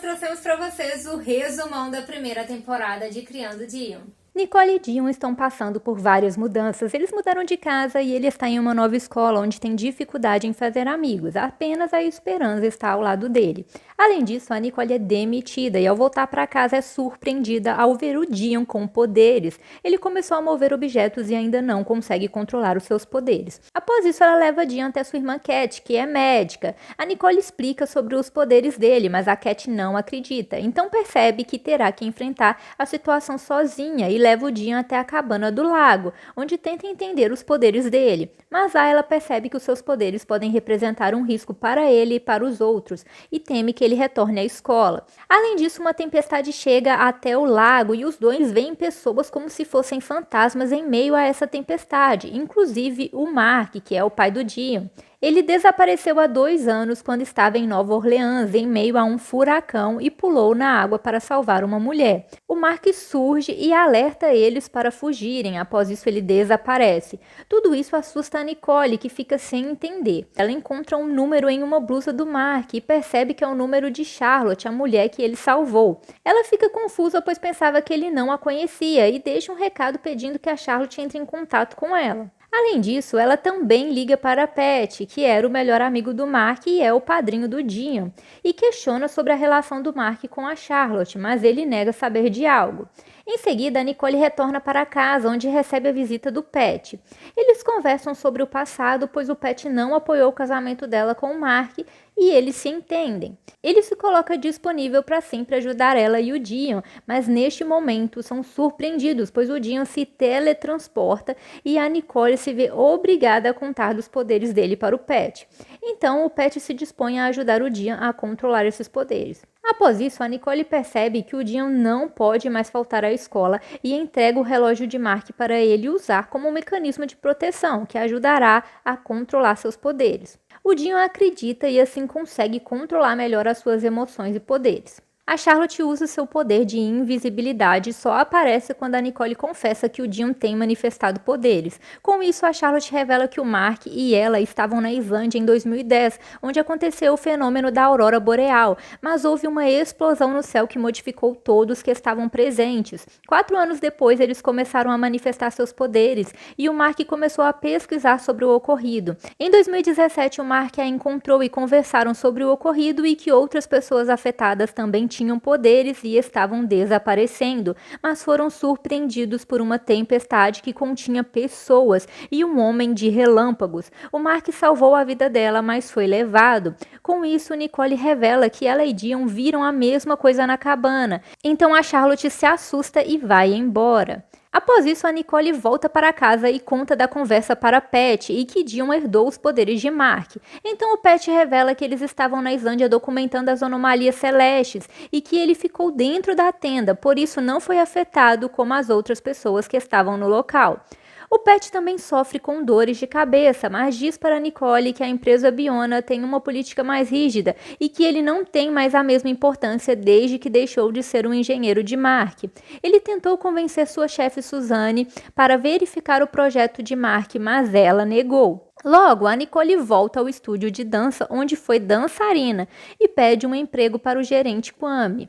trouxemos para vocês o resumão da primeira temporada de Criando Dion. Nicole e Dion estão passando por várias mudanças. Eles mudaram de casa e ele está em uma nova escola onde tem dificuldade em fazer amigos. Apenas a Esperança está ao lado dele. Além disso, a Nicole é demitida e ao voltar para casa é surpreendida ao ver o Dion com poderes. Ele começou a mover objetos e ainda não consegue controlar os seus poderes. Após isso, ela leva Dion até sua irmã Cat, que é médica. A Nicole explica sobre os poderes dele, mas a Cat não acredita. Então percebe que terá que enfrentar a situação sozinha e leva o Dion até a cabana do lago, onde tenta entender os poderes dele. Mas ela percebe que os seus poderes podem representar um risco para ele e para os outros, e teme que ele retorne à escola. Além disso, uma tempestade chega até o lago e os dois veem pessoas como se fossem fantasmas em meio a essa tempestade, inclusive o Mark, que é o pai do Dion. Ele desapareceu há 2 anos quando estava em Nova Orleans, em meio a um furacão, e pulou na água para salvar uma mulher. O Mark surge e alerta eles para fugirem. Após isso, ele desaparece. Tudo isso assusta a Nicole, que fica sem entender. Ela encontra um número em uma blusa do Mark e percebe que é o número de Charlotte, a mulher que ele salvou. Ela fica confusa, pois pensava que ele não a conhecia, e deixa um recado pedindo que a Charlotte entre em contato com ela. Além disso, ela também liga para Pat, que era o melhor amigo do Mark e é o padrinho do Dion, e questiona sobre a relação do Mark com a Charlotte, mas ele nega saber de algo. Em seguida, a Nicole retorna para casa, onde recebe a visita do Pat. Eles conversam sobre o passado, pois o Pat não apoiou o casamento dela com o Mark e eles se entendem. Ele se coloca disponível para sempre ajudar ela e o Dion, mas neste momento são surpreendidos, pois o Dion se teletransporta e a Nicole se vê obrigada a contar dos poderes dele para o Pat. Então o Pat se dispõe a ajudar o Dion a controlar esses poderes. Após isso, a Nicole percebe que o Dion não pode mais faltar à escola e entrega o relógio de Mark para ele usar como um mecanismo de proteção que ajudará a controlar seus poderes. O Dion acredita e assim consegue controlar melhor as suas emoções e poderes. A Charlotte usa seu poder de invisibilidade e só aparece quando a Nicole confessa que o Dion tem manifestado poderes. Com isso, a Charlotte revela que o Mark e ela estavam na Islândia em 2010, onde aconteceu o fenômeno da aurora boreal, mas houve uma explosão no céu que modificou todos que estavam presentes. 4 anos depois, eles começaram a manifestar seus poderes e o Mark começou a pesquisar sobre o ocorrido. Em 2017, o Mark a encontrou e conversaram sobre o ocorrido e que outras pessoas afetadas também tinham poderes e estavam desaparecendo, mas foram surpreendidos por uma tempestade que continha pessoas e um homem de relâmpagos. O Mark salvou a vida dela, mas foi levado. Com isso, Nicole revela que ela e Dion viram a mesma coisa na cabana. Então a Charlotte se assusta e vai embora. Após isso, a Nicole volta para casa e conta da conversa para Pat e que Dion herdou os poderes de Mark. Então o Pat revela que eles estavam na Islândia documentando as anomalias celestes e que ele ficou dentro da tenda, por isso não foi afetado como as outras pessoas que estavam no local. O Pat também sofre com dores de cabeça, mas diz para Nicole que a empresa Biona tem uma política mais rígida e que ele não tem mais a mesma importância desde que deixou de ser um engenheiro de Mark. Ele tentou convencer sua chefe Suzanne para verificar o projeto de Mark, mas ela negou. Logo, a Nicole volta ao estúdio de dança, onde foi dançarina, e pede um emprego para o gerente Kwame.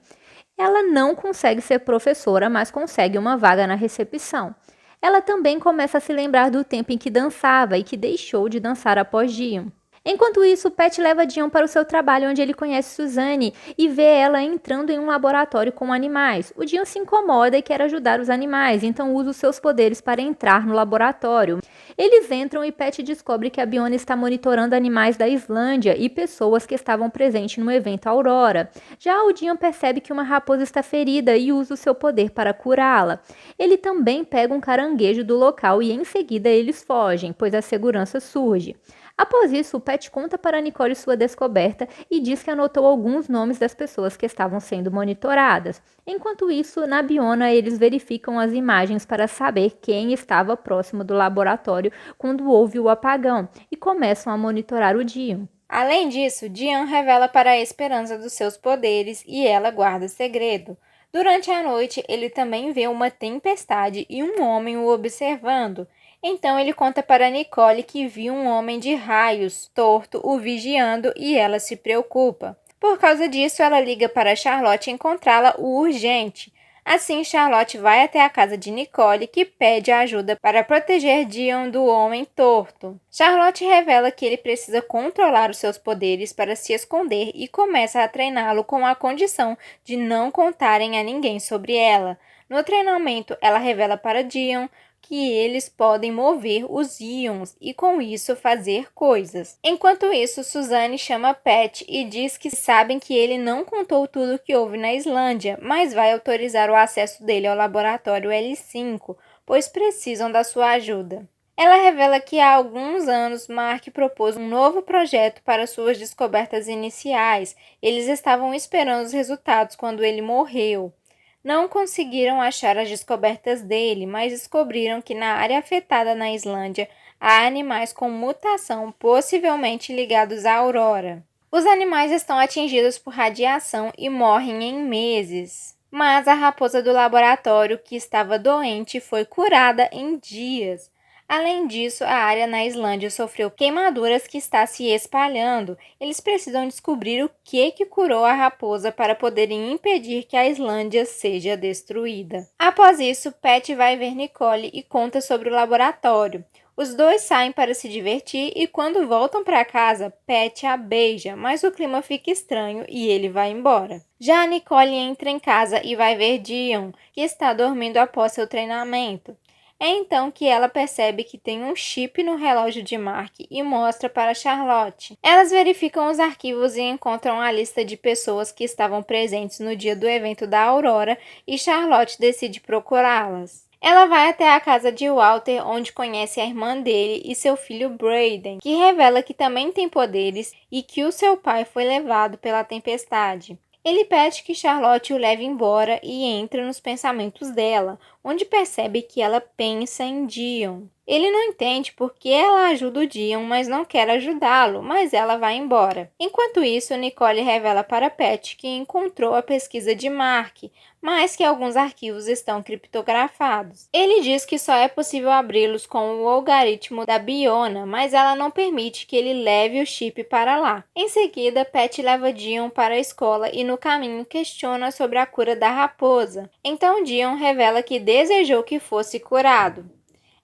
Ela não consegue ser professora, mas consegue uma vaga na recepção. Ela também começa a se lembrar do tempo em que dançava e que deixou de dançar após Dion. Enquanto isso, Pat leva Dion para o seu trabalho, onde ele conhece Suzanne e vê ela entrando em um laboratório com animais. O Dion se incomoda e quer ajudar os animais, então usa os seus poderes para entrar no laboratório. Eles entram e Pat descobre que a Biona está monitorando animais da Islândia e pessoas que estavam presentes no evento Aurora. Já o Dion percebe que uma raposa está ferida e usa o seu poder para curá-la. Ele também pega um caranguejo do local e em seguida eles fogem, pois a segurança surge. Após isso, o Pat conta para Nicole sua descoberta e diz que anotou alguns nomes das pessoas que estavam sendo monitoradas. Enquanto isso, na Biona, eles verificam as imagens para saber quem estava próximo do laboratório quando houve o apagão e começam a monitorar o Dion. Além disso, Dion revela para a Esperança dos seus poderes e ela guarda segredo. Durante a noite, ele também vê uma tempestade e um homem o observando. Então ele conta para Nicole que viu um homem de raios, torto, o vigiando e ela se preocupa. Por causa disso, ela liga para Charlotte encontrá-la urgente. Assim, Charlotte vai até a casa de Nicole, que pede ajuda para proteger Dion do homem torto. Charlotte revela que ele precisa controlar os seus poderes para se esconder e começa a treiná-lo com a condição de não contarem a ninguém sobre ela. No treinamento, ela revela para Dion que eles podem mover os íons e com isso fazer coisas. Enquanto isso, Suzanne chama Pat e diz que sabem que ele não contou tudo o que houve na Islândia, mas vai autorizar o acesso dele ao laboratório L5, pois precisam da sua ajuda. Ela revela que há alguns anos Mark propôs um novo projeto para suas descobertas iniciais. Eles estavam esperando os resultados quando ele morreu. Não conseguiram achar as descobertas dele, mas descobriram que na área afetada na Islândia há animais com mutação possivelmente ligados à aurora. Os animais estão atingidos por radiação e morrem em meses. Mas a raposa do laboratório, que estava doente, foi curada em dias. Além disso, a área na Islândia sofreu queimaduras que está se espalhando. Eles precisam descobrir o que curou a raposa para poderem impedir que a Islândia seja destruída. Após isso, Pat vai ver Nicole e conta sobre o laboratório. Os dois saem para se divertir e quando voltam para casa, Pat a beija, mas o clima fica estranho e ele vai embora. Já a Nicole entra em casa e vai ver Dion, que está dormindo após seu treinamento. É então que ela percebe que tem um chip no relógio de Mark e mostra para Charlotte. Elas verificam os arquivos e encontram a lista de pessoas que estavam presentes no dia do evento da Aurora e Charlotte decide procurá-las. Ela vai até a casa de Walter, onde conhece a irmã dele e seu filho Braden, que revela que também tem poderes e que o seu pai foi levado pela tempestade. Ele pede que Charlotte o leve embora e entra nos pensamentos dela, onde percebe que ela pensa em Dion. Ele não entende por que ela ajuda o Dion, mas não quer ajudá-lo, mas ela vai embora. Enquanto isso, Nicole revela para Pat que encontrou a pesquisa de Mark, mas que alguns arquivos estão criptografados. Ele diz que só é possível abri-los com o algoritmo da Biona, mas ela não permite que ele leve o chip para lá. Em seguida, Pat leva Dion para a escola e no caminho questiona sobre a cura da raposa. Então Dion revela que desejou que fosse curado.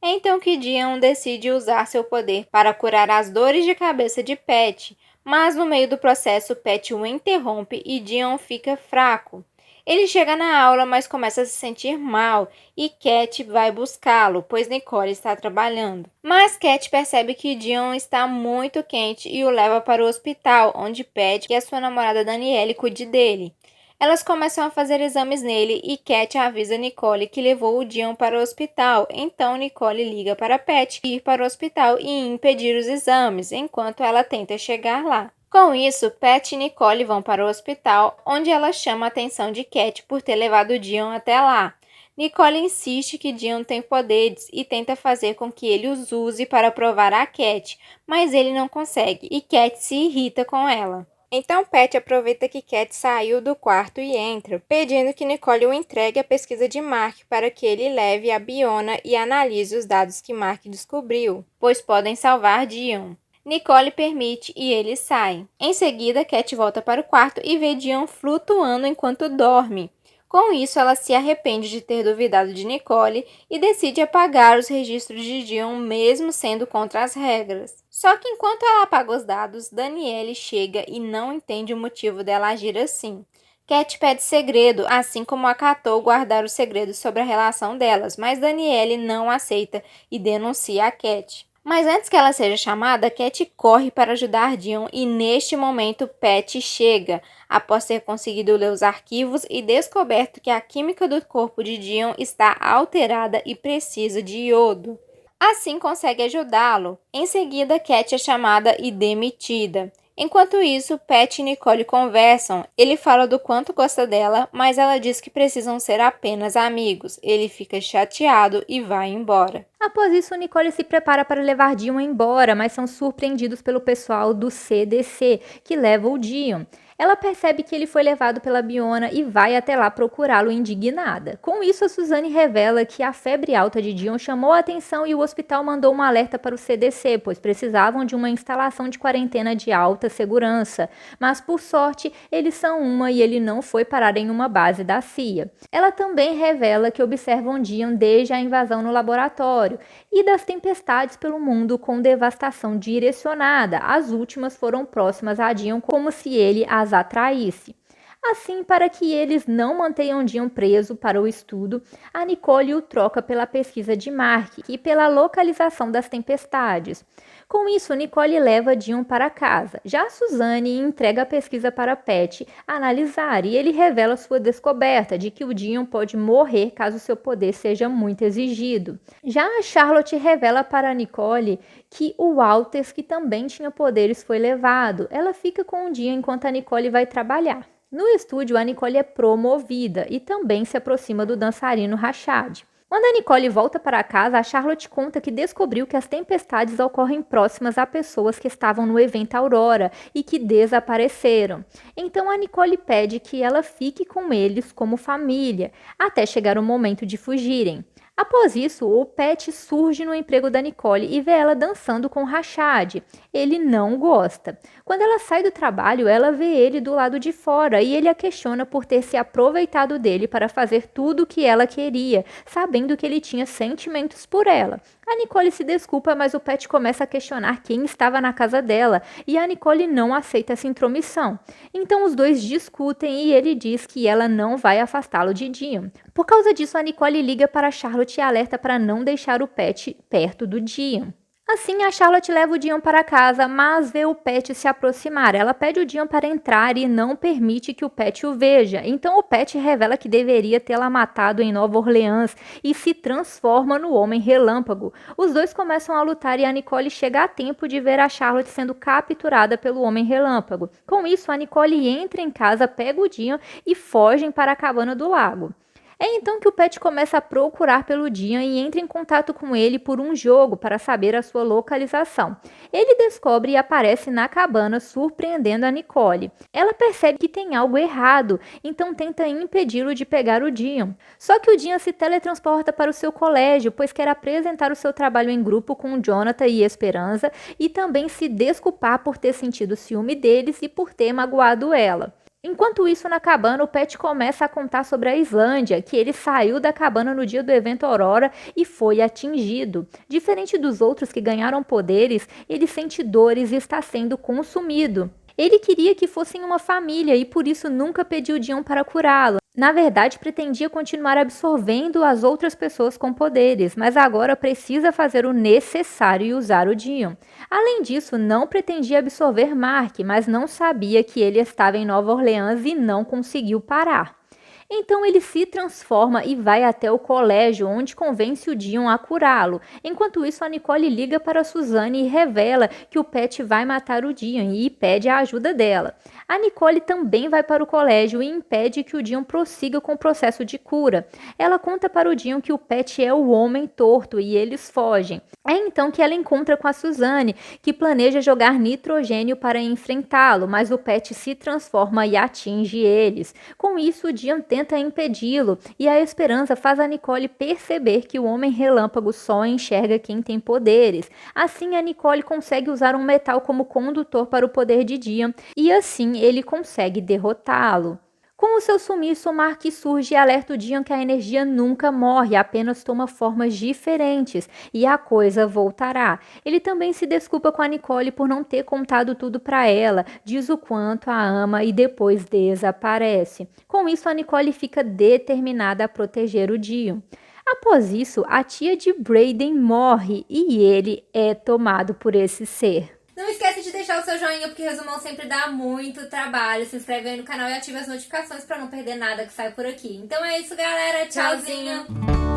É então que Dion decide usar seu poder para curar as dores de cabeça de Pat, mas no meio do processo Pat o interrompe e Dion fica fraco. Ele chega na aula, mas começa a se sentir mal e Cat vai buscá-lo, pois Nicole está trabalhando. Mas Cat percebe que Dion está muito quente e o leva para o hospital, onde pede que a sua namorada Danielle cuide dele. Elas começam a fazer exames nele e Cat avisa Nicole que levou o Dion para o hospital. Então Nicole liga para Pat ir para o hospital e impedir os exames, enquanto ela tenta chegar lá. Com isso, Pat e Nicole vão para o hospital, onde ela chama a atenção de Cat por ter levado Dion até lá. Nicole insiste que Dion tem poderes e tenta fazer com que ele os use para provar a Cat, mas ele não consegue e Cat se irrita com ela. Então Pat aproveita que Cat saiu do quarto e entra, pedindo que Nicole o entregue a pesquisa de Mark para que ele leve a Biona e analise os dados que Mark descobriu, pois podem salvar Dion. Nicole permite e ele sai. Em seguida, Cat volta para o quarto e vê Dion flutuando enquanto dorme. Com isso, ela se arrepende de ter duvidado de Nicole e decide apagar os registros de Dion, mesmo sendo contra as regras. Só que enquanto ela apaga os dados, Danielle chega e não entende o motivo dela agir assim. Cat pede segredo, assim como acatou guardar o segredo sobre a relação delas, mas Danielle não aceita e denuncia a Cat. Mas antes que ela seja chamada, Cat corre para ajudar Dion e neste momento Pat chega, após ter conseguido ler os arquivos e descoberto que a química do corpo de Dion está alterada e precisa de iodo. Assim consegue ajudá-lo. Em seguida, Cat é chamada e demitida. Enquanto isso, Pat e Nicole conversam. Ele fala do quanto gosta dela, mas ela diz que precisam ser apenas amigos. Ele fica chateado e vai embora. Após isso, Nicole se prepara para levar Dion embora, mas são surpreendidos pelo pessoal do CDC, que leva o Dion. Ela percebe que ele foi levado pela Biona e vai até lá procurá-lo indignada. Com isso, a Suzanne revela que a febre alta de Dion chamou a atenção e o hospital mandou um alerta para o CDC, pois precisavam de uma instalação de quarentena de alta segurança. Mas, por sorte, eles são uma e ele não foi parar em uma base da CIA. Ela também revela que observam Dion desde a invasão no laboratório e das tempestades pelo mundo com devastação direcionada. As últimas foram próximas a Dion, como se ele as atraísse. Assim, para que eles não mantenham Dion preso para o estudo, a Nicole o troca pela pesquisa de Mark e pela localização das tempestades. Com isso, Nicole leva Dion para casa. Já Suzanne entrega a pesquisa para Pat analisar e ele revela sua descoberta de que o Dion pode morrer caso seu poder seja muito exigido. Já a Charlotte revela para Nicole que o Walters, que também tinha poderes, foi levado. Ela fica com o Dion enquanto a Nicole vai trabalhar. No estúdio, a Nicole é promovida e também se aproxima do dançarino Rashad. Quando a Nicole volta para casa, a Charlotte conta que descobriu que as tempestades ocorrem próximas a pessoas que estavam no evento Aurora e que desapareceram. Então a Nicole pede que ela fique com eles como família, até chegar o momento de fugirem. Após isso, o Pat surge no emprego da Nicole e vê ela dançando com Rashad. Ele não gosta. Quando ela sai do trabalho, ela vê ele do lado de fora e ele a questiona por ter se aproveitado dele para fazer tudo o que ela queria, sabendo que ele tinha sentimentos por ela. A Nicole se desculpa, mas o Pat começa a questionar quem estava na casa dela e a Nicole não aceita essa intromissão. Então os dois discutem e ele diz que ela não vai afastá-lo de Dion. Por causa disso, a Nicole liga para Charlotte e alerta para não deixar o Pat perto do Dion. Assim, a Charlotte leva o Dion para casa, mas vê o Pat se aproximar. Ela pede o Dion para entrar e não permite que o Pat o veja. Então o Pat revela que deveria tê-la matado em Nova Orleans e se transforma no Homem Relâmpago. Os dois começam a lutar e a Nicole chega a tempo de ver a Charlotte sendo capturada pelo Homem Relâmpago. Com isso, a Nicole entra em casa, pega o Dion e fogem para a cabana do lago. É então que o Pat começa a procurar pelo Dion e entra em contato com ele por um jogo para saber a sua localização. Ele descobre e aparece na cabana, surpreendendo a Nicole. Ela percebe que tem algo errado, então tenta impedi-lo de pegar o Dion. Só que o Dion se teletransporta para o seu colégio, pois quer apresentar o seu trabalho em grupo com Jonathan e Esperança e também se desculpar por ter sentido ciúme deles e por ter magoado ela. Enquanto isso, na cabana, o Pat começa a contar sobre a Islândia, que ele saiu da cabana no dia do evento Aurora e foi atingido. Diferente dos outros que ganharam poderes, ele sente dores e está sendo consumido. Ele queria que fossem uma família e por isso nunca pediu Dion para curá-lo. Na verdade, pretendia continuar absorvendo as outras pessoas com poderes, mas agora precisa fazer o necessário e usar o Dion. Além disso, não pretendia absorver Mark, mas não sabia que ele estava em Nova Orleans e não conseguiu parar. Então ele se transforma e vai até o colégio, onde convence o Dion a curá-lo. Enquanto isso, a Nicole liga para Suzanne e revela que o Pat vai matar o Dion e pede a ajuda dela. A Nicole também vai para o colégio e impede que o Dion prossiga com o processo de cura. Ela conta para o Dion que o Pat é o homem torto e eles fogem. É então que ela encontra com a Suzanne, que planeja jogar nitrogênio para enfrentá-lo, mas o Pat se transforma e atinge eles. Com isso, o Dion tenta impedi-lo e a Esperança faz a Nicole perceber que o Homem Relâmpago só enxerga quem tem poderes. Assim, a Nicole consegue usar um metal como condutor para o poder de Dion e assim ele consegue derrotá-lo. Com o seu sumiço, Mark surge e alerta o Dion que a energia nunca morre, apenas toma formas diferentes e a coisa voltará. Ele também se desculpa com a Nicole por não ter contado tudo para ela, diz o quanto a ama e depois desaparece. Com isso, a Nicole fica determinada a proteger o Dion. Após isso, a tia de Brayden morre e ele é tomado por esse ser. Não esquece de deixar o seu joinha, porque Resumão sempre dá muito trabalho. Se inscreve aí no canal e ativa as notificações pra não perder nada que sai por aqui. Então é isso, galera. Tchauzinho!